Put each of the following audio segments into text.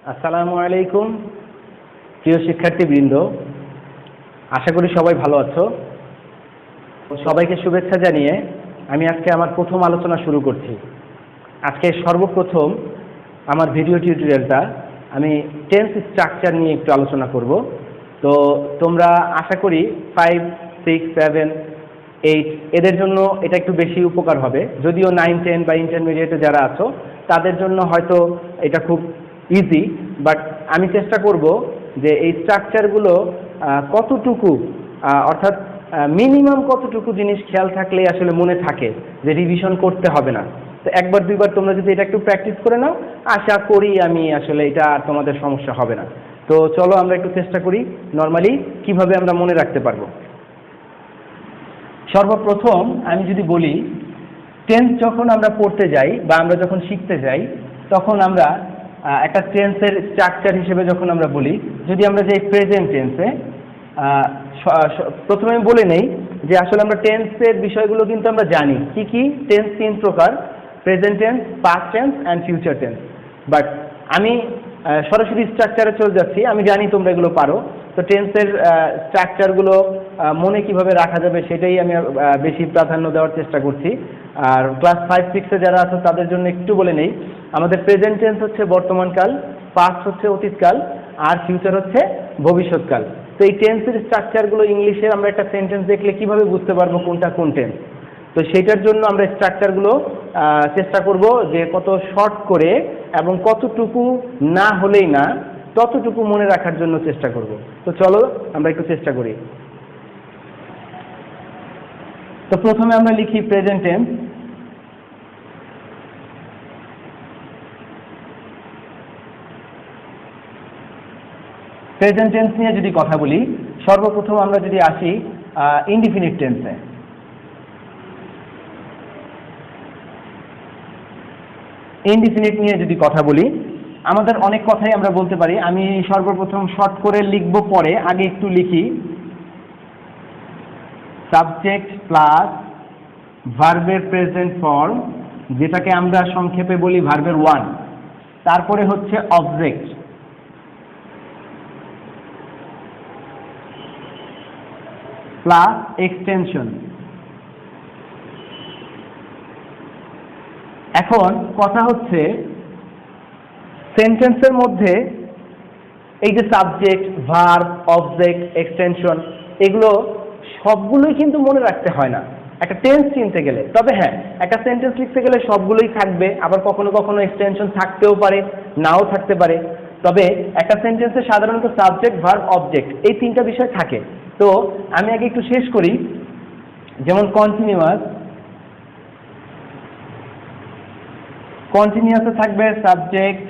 আসসালামু আলাইকুম প্রিয় শিক্ষার্থীবৃন্দ, আশা করি সবাই ভালো আছো। সবাইকে শুভেচ্ছা জানিয়ে আমি আজকে আমার প্রথম আলোচনা শুরু করছি। আজকে সর্বপ্রথম আমার ভিডিও টিউটোরিয়ালটা আমি টেন্স স্ট্রাকচার নিয়ে একটু আলোচনা করব। তো তোমরা আশা করি 5, 6, 7, 8 এদের জন্য এটা একটু বেশি উপকার হবে, যদিও 9, 10 বা ইন্টারমিডিয়েটে যারা আছো তাদের জন্য হয়তো এটা খুব ইজি, বাট আমি চেষ্টা করব যে এই স্ট্রাকচারগুলো কতটুকু অর্থাৎ মিনিমাম কতটুকু জিনিস খেয়াল থাকলে আসলে মনে থাকে, যে রিভিশন করতে হবে না। তো একবার দুইবার তোমরা যদি এটা একটু প্র্যাকটিস করে নাও, আশা করি আমি আসলে এটা আর তোমাদের সমস্যা হবে না। তো চলো আমরা একটু চেষ্টা করি নর্মালি কিভাবে আমরা মনে রাখতে পারবো। সর্বপ্রথম আমি যদি বলি, টেন্স যখন আমরা পড়তে যাই বা আমরা যখন শিখতে যাই, তখন আমরা একটা টেন্সের স্ট্রাকচার হিসেবে যখন আমরা বলি, যদি আমরা যাই প্রেজেন্ট টেন্সে, প্রথমে আমি বলে নেই যে আসলে আমরা টেন্সের বিষয়গুলো কিন্তু আমরা জানি। কি কি টেন্স? 3 প্রকার: present tense, past tense and future tense. But আমি সরাসরি স্ট্রাকচারে চলে যাচ্ছি। আমি জানি তোমরা এগুলো পারো, তো টেন্সের স্ট্রাকচারগুলো মনে কিভাবে রাখা যাবে সেটাই আমি বেশি প্রাধান্য দেওয়ার চেষ্টা করছি। আর ক্লাস 5, 6-এ যারা আছে তাদের জন্য একটু বলে নেই, আমাদের প্রেজেন্ট টেন্স হচ্ছে বর্তমানকাল, পাস্ট হচ্ছে অতীতকাল, আর ফিউচার হচ্ছে ভবিষ্যৎকাল। তো এই টেন্সের স্ট্রাকচারগুলো ইংলিশে আমরা একটা সেন্টেন্স দেখলে কিভাবে বুঝতে পারবো কোনটা কোন টেন্স? তো সেইটার জন্য আমরা স্ট্রাকচারগুলো চেষ্টা করব যে কত শর্ট করে এবং কতটুকু না হলেই না ততটুকু মনে রাখার জন্য চেষ্টা করব। তো চলো আমরা একটু চেষ্টা করি। তো প্রথমে আমরা লিখি প্রেজেন্ট টেন্স। প্রেজেন্ট টেন্স নিয়ে যদি কথা বলি, সর্বপ্রথম আমরা যদি আসি ইনডিফিনিট টেন্সে। ইনডিফিনিট নিয়ে যদি কথা বলি, আমাদের অনেক কথাই আমরা বলতে পারি। আমি সর্বপ্রথম শর্ট করে লিখব, পরে আগে একটু লিখি সাবজেক্ট প্লাস ভার্বের প্রেজেন্ট ফর্ম, যেটাকে আমরা সংক্ষেপে বলি ভার্বের 1। তারপরে হচ্ছে অবজেক্ট প্লাস এক্সটেনশন। এখন কথা হচ্ছে সেন্টেন্সের মধ্যে এই যে সাবজেক্ট, ভার্ব, অবজেক্ট, এক্সটেনশন, এগুলো সবগুলোই কিন্তু মনে রাখতে হয় না একটা টেন্স চিনতে গেলে। তবে হ্যাঁ, একটা সেন্টেন্স লিখতে গেলে সবগুলোই থাকবে, আবার কখনো কখনো এক্সটেনশন থাকতেও পারে, নাও থাকতে পারে। তবে একটা সেন্টেন্সে সাধারণত সাবজেক্ট, ভার্ব, অবজেক্ট এই 3টা বিষয় থাকে। তো আমি আগে একটু শেষ করি। যেমন কন্টিনিউয়াস, কন্টিনিউয়াসে থাকবে subject,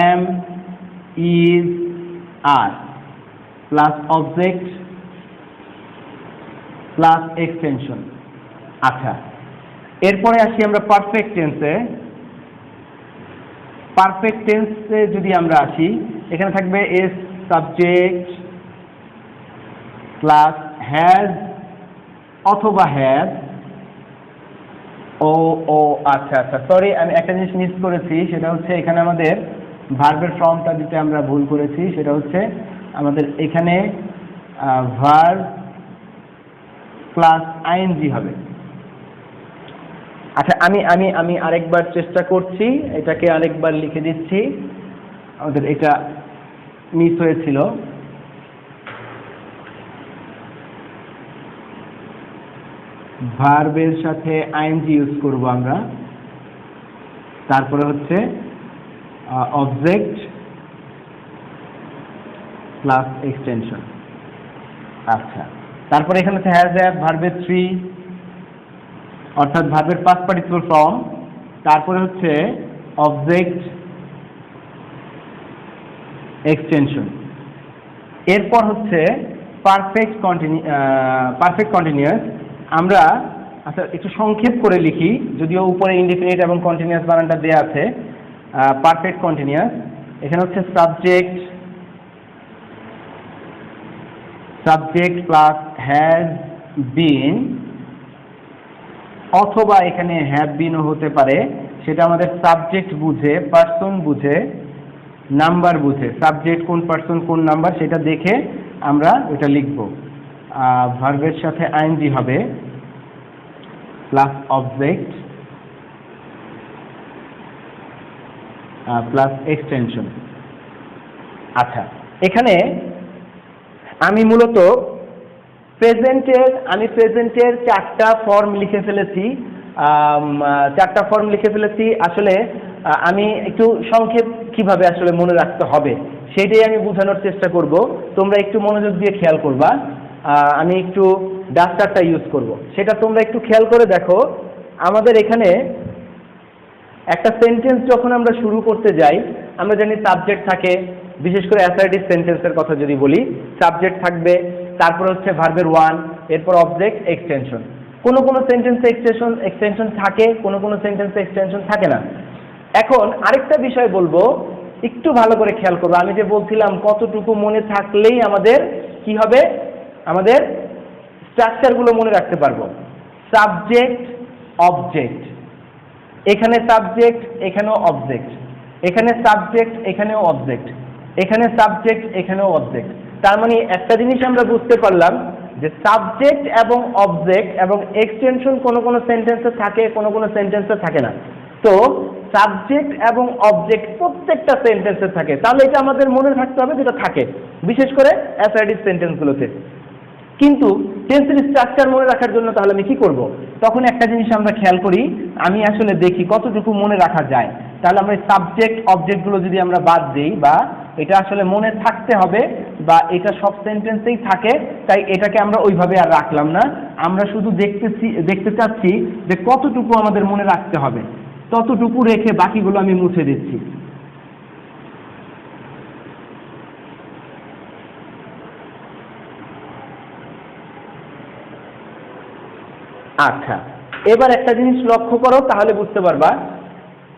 am, is, are plus object plus extension. আচ্ছা, এরপরে আসি আমরা পারফেক্ট টেন্সে। পারফেক্ট টেন্সে যদি আমরা আসি, এখানে থাকবে এস সাবজেক্ট প্লাস হ্যাজ অথবা হ্যাজ ও ও আচ্ছা আচ্ছা, সরি, আমি একটা জিনিস মিস করেছি। সেটা হচ্ছে এখানে আমাদের ভার্বের ফর্মটা দিতে আমরা ভুল করেছি। সেটা হচ্ছে আমাদের এখানে ভার্ব প্লাস আইএনজি হবে। আচ্ছা, আমি আমি আমি আরেকবার চেষ্টা করছি, এটাকে আরেকবার লিখে দিচ্ছি। আমাদের এটা মিস হয়েছিল। ভার্বের সাথে আইএনজি ইউজ করব আমরা। তারপরে হচ্ছে অবজেক্ট প্লাস এক্সটেনশন। আচ্ছা, তারপরে এখানে হচ্ছে হ্যাজ, হ্যাভ, ভার্বের 3 অর্থাৎ ভার্বের পাস্ট পার্টিসিপল ফর্ম। তারপরে হচ্ছে অবজেক্ট এক্সটেনশন। এরপর হচ্ছে পারফেক্ট কন্টিনিউয়াস। আমরা আচ্ছা একটু সংক্ষেপ করে লিখি, যদিও উপরে ইনডিফিনিট এবং কন্টিনিউয়াস বানানটা দেওয়া আছে। পারফেক্ট কন্টিনিউয়াস, এখানে হচ্ছে সাবজেক্ট প্লাস হ্যাজ বিন অথবা এখানে হ্যাভ বিনও হতে পারে, সেটা আমাদের সাবজেক্ট বুঝে, পার্সন বুঝে, নাম্বার বুঝে, সাবজেক্ট কোন, পার্সন কোন, নাম্বার সেটা দেখে আমরা ওটা লিখব। ভার্বের সাথে আইএনজি হবে প্লাস অবজেক্ট প্লাস এক্সটেনশন। আচ্ছা, এখানে আমি মূলত প্রেজেন্টের চারটা ফর্ম লিখে ফেলেছি। আসলে আমি একটু সংক্ষেপ কিভাবে আসলে মনে রাখতে হবে সেটাই আমি বোঝানোর চেষ্টা করব, তোমরা একটু মনোযোগ দিয়ে খেয়াল করবা। আমি একটু ডাস্টারটা ইউজ করব, সেটা তোমরা একটু খেয়াল করে দেখো। আমাদের এখানে একটা সেন্টেন্স যখন আমরা শুরু করতে যাই, আমরা জানি সাবজেক্ট থাকে, বিশেষ করে অ্যাসার্টিভ সেন্টেন্সের কথা যদি বলি, সাবজেক্ট থাকবে, তারপর হচ্ছে ভার্বের ওয়ান, এরপর অবজেক্ট, এক্সটেনশন। কোনো সেন্টেন্সে এক্সটেনশন থাকে, কোনো সেন্টেন্সে এক্সটেনশন থাকে না। এখন আরেকটা বিষয় বলবো, একটু ভালো করে খেয়াল করবো। আমি যে বলছিলাম কতটুকু মনে থাকলেই আমাদের কি হবে, আমাদের স্ট্রাকচারগুলো মনে রাখতে পারবো। সাবজেক্ট, অবজেক্ট, এখানে সাবজেক্ট, এখানেও অবজেক্ট, এখানে সাবজেক্ট, এখানেও অবজেক্ট, এখানে সাবজেক্ট, এখানেও অবজেক্ট। তার মানে একটা জিনিস আমরা বুঝতে পারলাম যে সাবজেক্ট এবং অবজেক্ট এবং এক্সটেনশন কোনো সেন্টেন্সে থাকে, কোনো সেন্টেন্সে থাকে না। তো সাবজেক্ট এবং অবজেক্ট প্রত্যেকটা সেন্টেন্সে থাকে, তাহলে এটা আমাদের মনে রাখতে হবে যেটা থাকে, বিশেষ করে অ্যাসার্টিভ সেন্টেন্সগুলোতে। কিন্তু টেন্সের স্ট্রাকচার মনে রাখার জন্য তাহলে আমি কি করব? তখন একটা জিনিস আমরা খেয়াল করি, আমি আসলে দেখি কতটুকু মনে রাখা যায়। তাহলে আমরা সাবজেক্ট অবজেক্টগুলো যদি আমরা বাদ দিই, বা এটা আসলে মনে থাকতে হবে, বা এটা সব সেন্টেন্সেই থাকে, তাই এটাকে আমরা ওইভাবে আর রাখলাম না। আমরা শুধু দেখতে চাচ্ছি যে কতটুকু আমাদের মনে রাখতে হবে, ততটুকু রেখে বাকিগুলো আমি মুছে দিচ্ছি। আচ্ছা, এবার একটা জিনিস লক্ষ্য করো, তাহলে বুঝতে পারবা।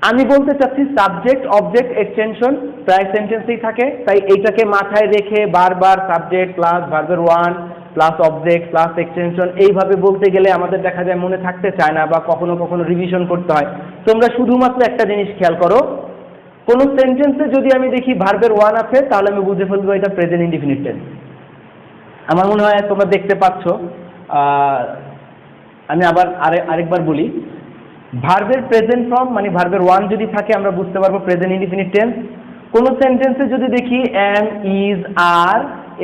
আমি বলতে চাচ্ছি সাবজেক্ট, অবজেক্ট, এক্সটেনশন প্রায় সেন্টেন্সেই থাকে, তাই এইটাকে মাথায় রেখে বারবার সাবজেক্ট প্লাস ভার্বের one plus object plus extension এইভাবে বলতে গেলে আমাদের দেখা যায় মনে থাকতে চায় না, বা কখনো রিভিশন করতে হয়। তোমরা শুধুমাত্র একটা জিনিস খেয়াল করো, কোন সেন্টেন্সে যদি আমি দেখি ভার্বের ওয়ান আছে, তাহলে আমি বুঝে ফেলবো এটা প্রেজেন্ট ইনডিফিনিট টেন্স। আমার মনে হয় তোমরা দেখতে পাচ্ছ। আমি আবার আরেকবার বলি, ভার্বের প্রেজেন্ট ফর্ম মানে ভার্বের ওয়ান যদি থাকে, আমরা বুঝতে পারবো প্রেজেন্ট ইনডিফিনিট টেন্স। কোন সেন্টেন্সে যদি দেখি এম, ইজ, আর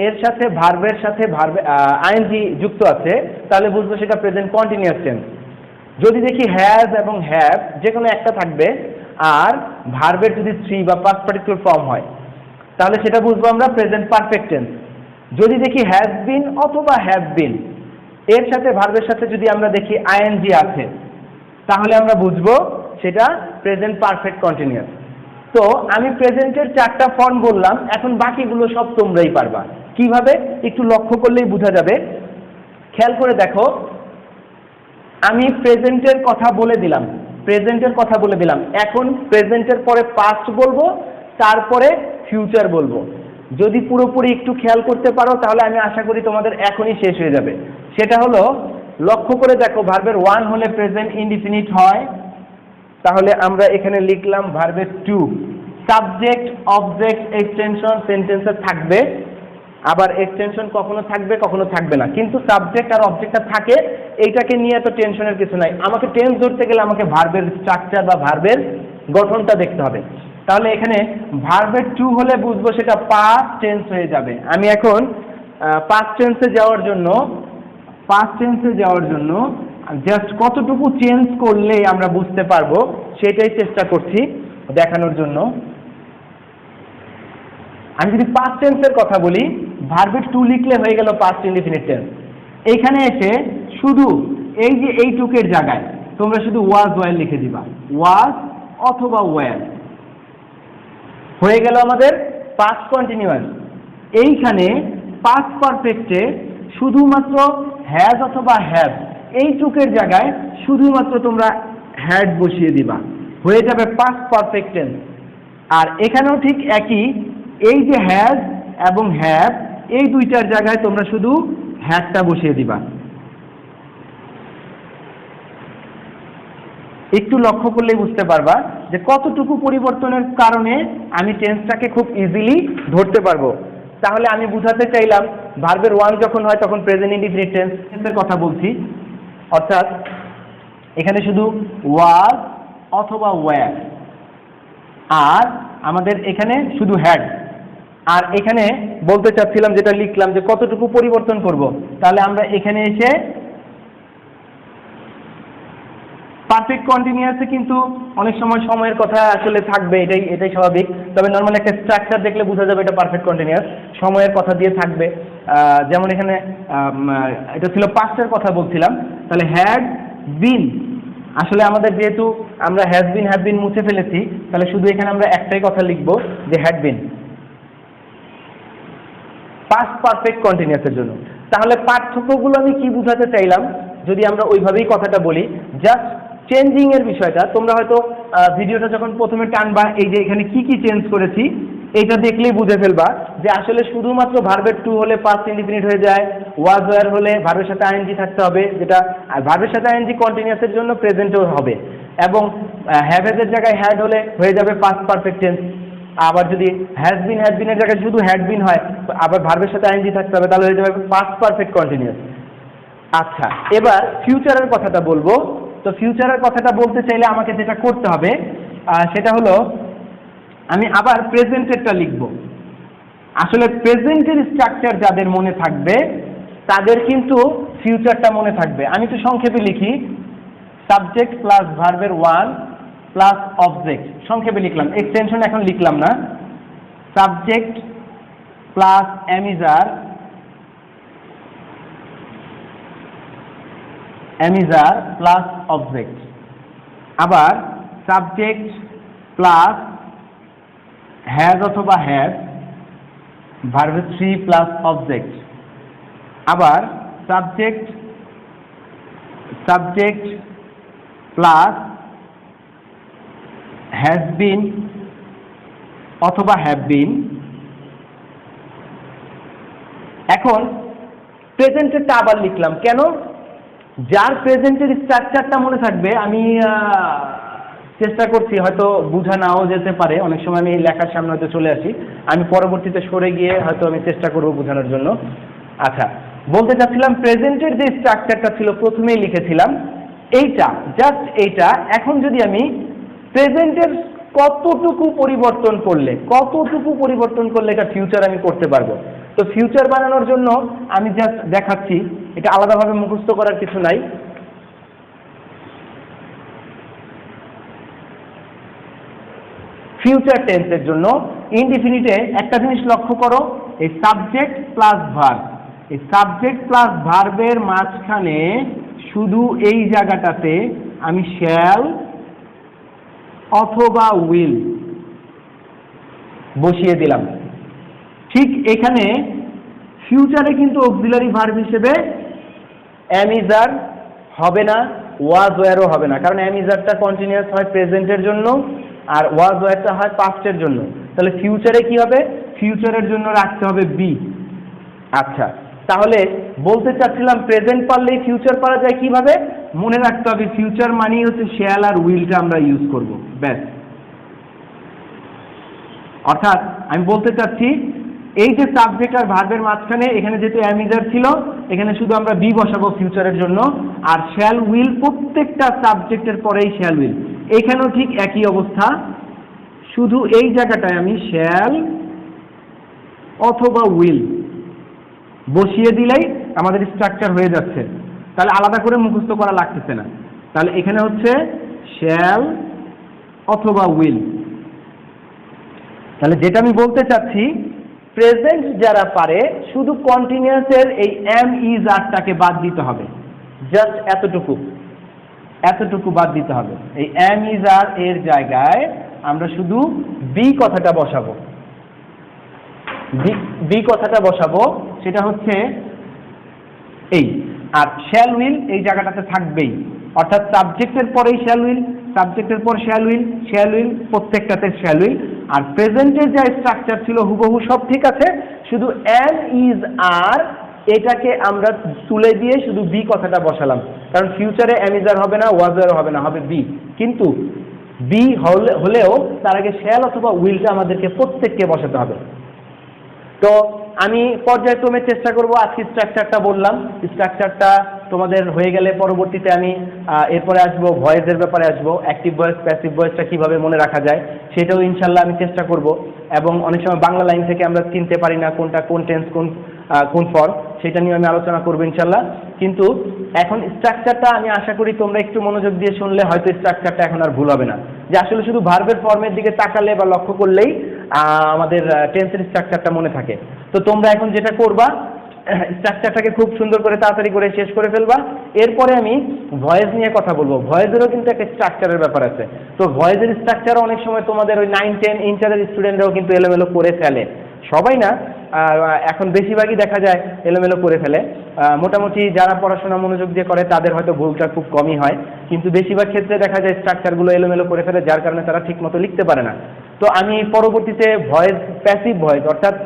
এর সাথে ভার্বের সাথে আইএনজি যুক্ত আছে, তাহলে বুঝবো সেটা প্রেজেন্ট কন্টিনিউয়াস টেন্স। যদি দেখি হ্যাজ এবং হ্যাভ যে কোনো একটা থাকবে, আর ভার্বের যদি থ্রি বা পাস্ট পার্টিসিপল ফর্ম হয়, তাহলে সেটা বুঝবো আমরা প্রেজেন্ট পারফেক্ট টেন্স। যদি দেখি হ্যাজ বিন অথবা হ্যাভ বিন, এর সাথে ভার্বের সাথে যদি আমরা দেখি আইএনজি আছে, তাহলে আমরা বুঝবো সেটা প্রেজেন্ট পারফেক্ট কন্টিনিউয়াস। তো আমি প্রেজেন্টের চারটা ফর্ম বললাম, এখন বাকিগুলো সব তোমরাই পারবা। কিভাবে একটু লক্ষ্য করলেই বোঝা যাবে। খেয়াল করে দেখো, আমি প্রেজেন্টের কথা বলে দিলাম, এখন প্রেজেন্টের পরে পাস্ট বলবো, তারপরে ফিউচার বলবো। যদি পুরোপুরি একটু খেয়াল করতে পারো, তাহলে আমি আশা করি তোমাদের এখনই শেষ হয়ে যাবে। সেটা হলো, লক্ষ্য করে দেখো, ভার্বের ওয়ান হলে প্রেজেন্ট ইনডিফিনিট হয়, তাহলে আমরা এখানে লিখলাম ভার্বের টু। সাবজেক্ট, অবজেক্ট, এক্সটেনশন সেন্টেন্সে থাকবে, আবার এক্সটেনশন কখনো থাকবে কখনো থাকবে না, কিন্তু সাবজেক্ট আর অবজেক্টটা থাকে। এইটাকে নিয়ে এত টেনশনের কিছু নাই। আমাকে টেন্স ধরতে গেলে আমাকে ভার্বের স্ট্রাকচার বা ভার্বের গঠনটা দেখতে হবে। তাহলে এখানে ভার্বের টু হলে বুঝবো সেটা পাস্ট টেন্স হয়ে যাবে। আমি এখন পাস্ট টেন্সে যাওয়ার জন্য জাস্ট কতটুকু চেঞ্জ করলে আমরা বুঝতে পারবো সেটাই চেষ্টা করছি দেখানোর জন্য। আমি যদি পাস্ট টেন্সের কথা বলি, ভার্বের টু লিখলে হয়ে গেল পাস্ট ইনডিফিনিট টেন্স। এইখানে এসে শুধু এই যে এইটুকের জায়গায় তোমরা শুধু ওয়াজ ওয়ার লিখে দিবা, ওয়াজ অথবা ওয়ার, হয়ে গেল আমাদের পাস্ট কন্টিনিউয়াস। এইখানে পাস্ট পারফেক্টে শুধুমাত্র হ্যাজ অথবা হ্যাভ, এইটুকের জায়গায় শুধুমাত্র তোমরা হ্যাড বসিয়ে দিবা, হয়ে যাবে পাস্ট পারফেক্ট টেন্স। আর এখানেও ঠিক একই, এই যে হ্যাজ এবং হ্যাভ এই দুইটার জায়গায় তোমরা শুধু হ্যাডটা বসিয়ে দিবা। একটু লক্ষ্য করলেই বুঝতে পারবা যে কতটুকু পরিবর্তনের কারণে আমি টেন্সটাকে খুব ইজিলি ধরতে পারবো। তাহলে আমি বুঝাতে চাইলাম ভার্বের ওয়ান যখন হয় তখন প্রেজেন্ট ইনডিফিনিট টেন্সের কথা বলছি, অর্থাৎ এখানে শুধু ওয়াজ অথবা ওয়্যার, আর আমাদের এখানে শুধু হ্যাড। আর এখানে বলতে চাচ্ছিলাম, যেটা লিখলাম যে কতটুকু পরিবর্তন করব, তাহলে আমরা এখানে এসে পারফেক্ট কন্টিনিউয়াসে কিন্তু অনেক সময় সময়ের কথা আসলে থাকবে, এটাই স্বাভাবিক। তবে নর্মাল একটা স্ট্রাকচার দেখলে বোঝা যাবে এটা পারফেক্ট কন্টিনিউয়াস, সময়ের কথা দিয়ে থাকবে। যেমন এখানে এটা ছিল পাস্টের কথা বলছিলাম, তাহলে হ্যাড বিন, আসলে আমাদের যেহেতু আমরা হ্যাজ বিন হ্যাভ বিন মুছে ফেলেছি, তাহলে শুধু এখানে আমরা একটাই কথা লিখবো যে হ্যাড বিন, পাস্ট পারফেক্ট কন্টিনিউয়াসের জন্য। তাহলে পার্থক্যগুলো আমি কি বুঝাতে চাইলাম, যদি আমরা ওইভাবেই কথাটা বলি, জাস্ট চেঞ্জিং এর বিষয়টা তোমরা হয়তো ভিডিওটা যখন প্রথমে টানবা, এই যে এখানে কি কি চেঞ্জ করেছি এটা দেখলেই বুঝে ফেলবা যে আসলে শুধুমাত্র ভার্বের টু হলে পাস্ট ইনডিফিনিট হয়ে যায়, ওয়াজ ওয়্যার হলে ভার্বের সাথে আইএনজি থাকতে হবে, যেটা ভার্বের সাথে আইএনজি কন্টিনিউয়াসের জন্য প্রেজেন্টও হবে, এবং হ্যাভ হ্যাজের জায়গায় হ্যাড হলে হয়ে যাবে পাস্ট পারফেক্ট টেন্স। আবার যদি হ্যাজ বিন হ্যাড বিনের জায়গায় শুধু হ্যাড বিন হয়, আবার ভার্বের সাথে আইএনজি থাকতে হবে, তাহলে হয়ে যাবে পাস্ট পারফেক্ট কন্টিনিউয়াস। আচ্ছা, এবার ফিউচারের কথাটা বলবো। তো ফিউচারের কথাটা বলতে চাইলে আমাকে যেটা করতে হবে সেটা হলো আমি আবার প্রেজেন্টেরটা লিখব। আসলে প্রেজেন্টের স্ট্রাকচার যাদের মনে থাকবে তাদের কিন্তু ফিউচারটা মনে থাকবে। আমি তো সংক্ষেপে লিখি, সাবজেক্ট প্লাস ভার্বের ওয়ান প্লাস অবজেক্ট, সংক্ষেপে লিখলাম, এক্সটেনশন এখন লিখলাম না। Subject plus am is are plus object, আবার সাবজেক্ট প্লাস হ্যাজ অথবা have verb three plus object, আবার সাবজেক্ট প্লাস হ্যাজ বিন অথবা হ্যাভ বিন। এখন প্রেজেন্টেরটা আবার লিখলাম, কেন? যার প্রেজেন্টের স্ট্রাকচারটা মনে থাকবে, আমি চেষ্টা করছি, হয়তো বোঝা নাও যেতে পারে, অনেক সময় আমি লেখার সামনে হয়তো চলে আসি, আমি পরবর্তীতে সরে গিয়ে হয়তো আমি চেষ্টা করব বোঝানোর জন্য। আচ্ছা, বলতে চাচ্ছিলাম প্রেজেন্টের যে স্ট্রাকচারটা ছিল প্রথমেই লিখেছিলাম এইটা, জাস্ট এইটা। এখন যদি আমি প্রেজেন্টের কতটুকু পরিবর্তন করলে এটা ফিউচার আমি করতে পারবো, তো ফিউচার বানানোর জন্য আমি জাস্ট দেখাচ্ছি, এটা আলাদাভাবে মুখস্থ করার কিছু নাই। ফিউচার টেন্সের জন্য ইনডিফিনিটে একটা জিনিস লক্ষ্য করো, এই সাবজেক্ট প্লাস ভার্ব, এই সাবজেক্ট প্লাস ভার্বের মাঝখানে শুধু এই জায়গাটাতে আমি শ্যাল অথবা উইল বসিয়ে দিলাম। ঠিক এখানে ফিউচারে কিন্তু অক্সিলারি ভার্ব হিসেবে অ্যামিজার হবে না, ওয়াজ ওয়্যারও হবে না, কারণ অ্যামিজারটা কন্টিনিউয়াস হয় প্রেজেন্টের জন্য আর ওয়াজ ওয়্যারটা হয় পাস্টের জন্য। তাহলে ফিউচারে কি হবে? ফিউচারের জন্য রাখতে হবে বি। আচ্ছা, তাহলে বলতে চাচ্ছিলাম প্রেজেন্ট পারলেই ফিউচার পারা যায় কিভাবে? মনে রাখতে হবে ফিউচার মানেই হচ্ছে শ্যাল আর উইলটা আমরা ইউজ করব, ব্যাস। অর্থাৎ আমি বলতে চাচ্ছি এই যে সাবজেক্ট আর ভার্বের মাঝখানে এখানে যেহেতু অ্যামিজার ছিল, এখানে শুধু আমরা বি বসাবো ফিউচারের জন্য, আর শ্যাল উইল প্রত্যেকটা সাবজেক্টের পরেই শ্যাল উইল। এখানেও ঠিক একই অবস্থা, শুধু এই জায়গাটায় আমি শ্যাল অথবা উইল বসিয়ে দিলেই আমাদের স্ট্রাকচার হয়ে যাচ্ছে, তাহলে আলাদা করে মুখস্থ করা লাগতেছে না। তাহলে এখানে হচ্ছে শ্যাল অথবা উইল। তাহলে যেটা আমি বলতে চাচ্ছি, প্রেজেন্ট যারা পারে শুধু কন্টিনিউয়াসের এই এম ইজ আরটাকে বাদ দিতে হবে, জাস্ট এতটুকু বাদ দিতে হবে। এই এম ইজ আর এর জায়গায় আমরা শুধু বি কথাটা বসাবো, বি কথাটা বসাবো, সেটা হচ্ছে এই। আর শ্যাল উইল এই জায়গাটাতে থাকবেই, অর্থাৎ সাবজেক্টের পরেই শ্যাল উইল, সাবজেক্টের পর শ্যাল উইল, শ্যাল উইল, প্রত্যেকটাতে শ্যাল উইল। আর প্রেজেন্টের যা স্ট্রাকচার ছিল হুবহু সব ঠিক আছে, শুধু এম ইজ আর এটাকে আমরা তুলে দিয়ে শুধু বি কথাটা বসালাম। কারণ ফিউচারে অ্যামিজার হবে না, ওয়াজার হবে না, হবে বি। কিন্তু বি হলেও তার আগে শ্যাল অথবা উইলটা আমাদেরকে প্রত্যেককে বসাতে হবে। তো আমি পর্যায়ক্রমে চেষ্টা করব। আজকে স্ট্রাকচারটা বললাম, স্ট্রাকচারটা তোমাদের হয়ে গেলে পরবর্তীতে আমি এরপরে আসবো ভয়েসের ব্যাপারে আসবো, অ্যাক্টিভ ভয়েস প্যাসিভ ভয়েসটা কীভাবে মনে রাখা যায় সেটাও ইনশাল্লাহ আমি চেষ্টা করব। এবং অনেক সময় বাংলা লাইন থেকে আমরা চিনতে পারি না কোনটা কোন টেন্স কোন ফর্ম, সেটা নিয়ে আমি আলোচনা করবো ইনশাল্লাহ। কিন্তু এখন স্ট্রাকচারটা আমি আশা করি তোমরা একটু মনোযোগ দিয়ে শুনলে হয়তো স্ট্রাকচারটা এখন আর ভুল হবে না, যে আসলে শুধু ভার্বের ফর্মের দিকে তাকালে বা লক্ষ্য করলেই আমাদের টেন্সের স্ট্রাকচারটা মনে থাকে। তো তোমরা এখন যেটা করবা, স্ট্রাকচারটাকে খুব সুন্দর করে তাড়াতাড়ি করে শেষ করে ফেলবা। এরপরে আমি ভয়েস নিয়ে কথা বলবো। ভয়েসেরও কিন্তু একটা স্ট্রাকচারের ব্যাপার আছে। তো ভয়েসের স্ট্রাকচারও অনেক সময় তোমাদের ওই 9-10 ইন্টারের স্টুডেন্টরাও কিন্তু এলোমেলো করে ফেলে, সবাই না, এখন বেশিরভাগই দেখা যায় এলোমেলো করে ফেলে। মোটামুটি যারা পড়াশোনা মনোযোগ দিয়ে করে তাদের হয়তো ভুলটা খুব কমই হয়, কিন্তু বেশিরভাগ ক্ষেত্রে দেখা যায় স্ট্রাকচারগুলো এলোমেলো করে ফেলে, যার কারণে তারা ঠিকমতো লিখতে পারে না। তো আমি পরবর্তীতে ভয়েস প্যাসিভ ভয়েস, অর্থাৎ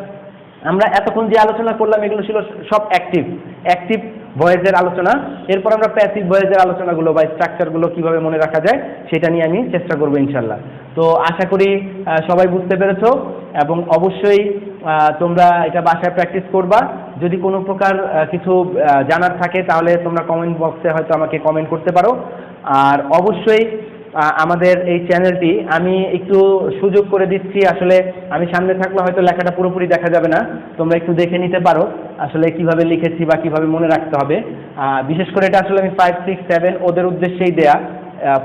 আমরা এতক্ষণ যে আলোচনা করলাম এগুলো ছিল সব অ্যাক্টিভ ভয়েসের আলোচনা। এরপর আমরা প্যাসিভ ভয়েসের আলোচনাগুলো বা স্ট্রাকচারগুলো কিভাবে মনে রাখা যায় সেটা নিয়ে আমি চেষ্টা করবো ইনশাল্লাহ। তো আশা করি সবাই বুঝতে পেরেছো, এবং অবশ্যই তোমরা এটা বাসায় প্র্যাকটিস করবা। যদি কোনো প্রকার কিছু জানার থাকে তাহলে তোমরা কমেন্ট বক্সে হয়তো আমাকে কমেন্ট করতে পারো। আর অবশ্যই আমাদের এই চ্যানেলটি আমি একটু সুযোগ করে দিচ্ছি, আসলে আমি সামনে থাকলে হয়তো লেখাটা পুরোপুরি দেখা যাবে না, তোমরা একটু দেখে নিতে পারো আসলে কিভাবে লিখেছি বা কিভাবে মনে রাখতে হবে। বিশেষ করে এটা আসলে আমি 5, 6, 7 ওদের উদ্দেশ্যেই দেয়া,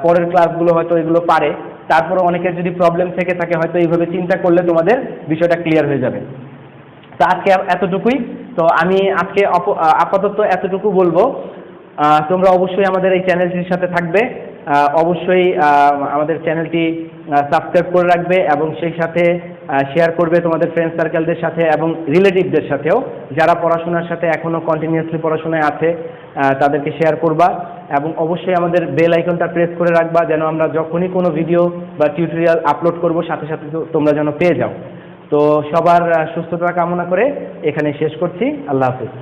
পরের ক্লাসগুলো হয়তো এগুলো পারে, তারপরে অনেকের যদি প্রবলেম থেকে থাকে হয়তো এইভাবে চিন্তা করলে তোমাদের বিষয়টা ক্লিয়ার হয়ে যাবে। তো আজকে এতটুকুই। তো আমি আজকে আপাতত এতটুকু বলবো। তোমরা অবশ্যই আমাদের এই চ্যানেলটির সাথে থাকবে, অবশ্যই আমাদের চ্যানেলটি সাবস্ক্রাইব করে রাখবে এবং সেই সাথে শেয়ার করবে তোমাদের ফ্রেন্ড সার্কেলদের সাথে এবং রিলেটিভদের সাথেও, যারা পড়াশোনার সাথে এখনও কন্টিনিউয়াসলি পড়াশোনায় আছে তাদেরকে শেয়ার করবা। এবং অবশ্যই আমাদের বেল আইকনটা প্রেস করে রাখবা, যেন আমরা যখনই কোনো ভিডিও বা টিউটোরিয়াল আপলোড করব সাথে সাথে তোমরা যেন পেয়ে যাও। তো সবার সুস্থতা কামনা করে এখানে শেষ করছি। আল্লাহ হাফিজ।